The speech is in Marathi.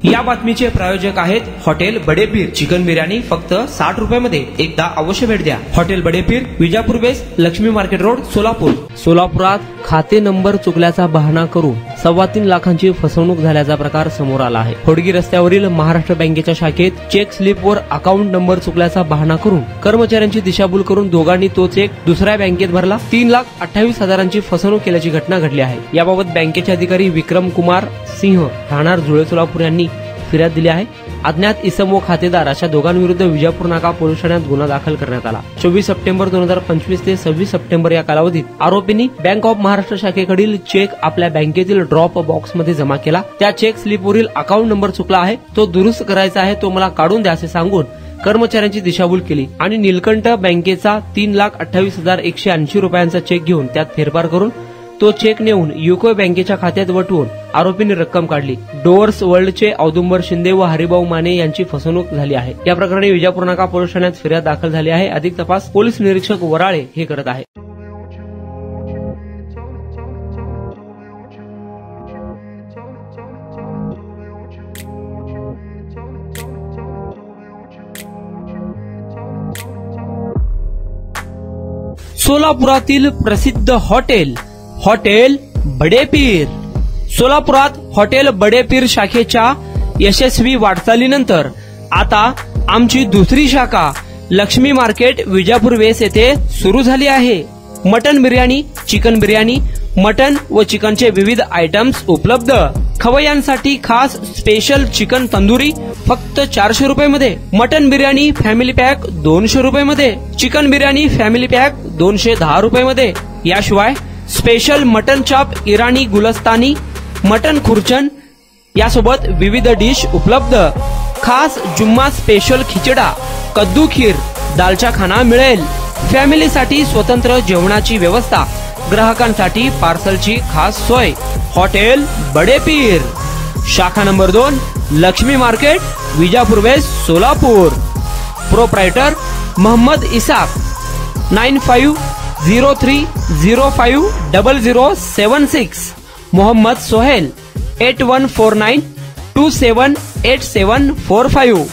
या बातमीचे प्रायोजक आहेत हॉटेल बडेपीर. चिकन बिर्याणी फक्त 60 रुपयामध्ये. एकदा अवश्य भेट द्या. Hotel Badepeer, Vijapur west, Lakshmi market road, Solapur. सोलापुरात खाते नंबर चुकल्याचा बहाणा करून 3.25 लाखांची फसवणूक झाल्याचा प्रकार समोर आला आहे. होडगी रस्त्यावरील महाराष्ट्र बँकेच्या शाखेत चेक स्लिपवर अकाउंट नंबर चुकल्याचा बहाणा करून कर्मचाऱ्यांची दिशाभूल करून दोघांनी तो चेक दुसऱ्या बँकेत भरला. 3,28,000ची फसवणूक केल्याची घटना घडली आहे. याबाबत बँकेचे अधिकारी विक्रम कुमार सिंह, राहणार जुळे, सोलापूर यांनी फिर्याद दिली आहे. अज्ञात इसम व खातेदार अशा दोघांविरुद्ध विजापूर नाका पोलीस ठाण्यात गुन्हा दाखल करण्यात आला. 24 सप्टेंबर 2025 ते 26 सप्टेंबर या कालावधीत आरोपींनी बँक ऑफ महाराष्ट्र शाखेकडील चेक आपल्या बँकेतील ड्रॉप बॉक्समध्ये जमा केला. त्या चेक स्लिपवरील अकाउंट नंबर चुकला आहे, तो दुरुस्त करायचा आहे, तो मला काढून द्या असे सांगून कर्मचाऱ्यांची दिशाभूल केली आणि नीलकंठ बँकेचा 3,28,180 रुपयांचा चेक घेऊन त्यात फेरफार करून तो चेक नेऊन युको बँकेच्या खात्यात वटवून आरोपींनी रक्कम काढली. डोअर्स वर्ल्डचे औदुंबर शिंदे व हरिभाऊ माने यांची फसवणूक झाली आहे. या प्रकरणी विजापूर नाका पोलीस ठाण्यात फिर्याद दाखल झाली आहे. अधिक तपास पोलीस निरीक्षक वराळे हे करत आहेत. सोलापुरातील प्रसिद्ध हॉटेल बडेपीर. सोलापुरात हॉटेल बडेपीर शाखेच्या यशस्वी वाटचालीनंतर आता आमची दुसरी शाखा लक्ष्मी मार्केट, विजापूर वेस्ट येथे सुरू झाली आहे. Mutton biryani, chicken biryani, mutton व चिकनचे विविध आयटम्स उपलब्ध. खवय्यांसाठी खास स्पेशल चिकन तंदुरी फक्त 400 रुपयामध्ये. मटन बिर्याणी फॅमिली पॅक 200 रुपयामध्ये. चिकन बिर्याणी फॅमिली पॅक 210 रुपयामध्ये. याशिवाय स्पेशल मटन चाप, इराणी गुलस्तानी, मटन खुर्चन यासोबत विविध डिश उपलब्ध. खास जुम्मा स्पेशल खिचडा, कद्दू खीर, दालचा खाना मिळेल. फॅमिलीसाठी स्वतंत्र जेवणाची व्यवस्था, ग्राहकांसाठी पार्सलची खास सोय. हॉटेल बडेपीर, शाखा number 2, Lakshmi market, Vijapur west, Solapur. Proprietor Mohammad Isaq. 9503050076. Mohammad Sohail. 8149278745.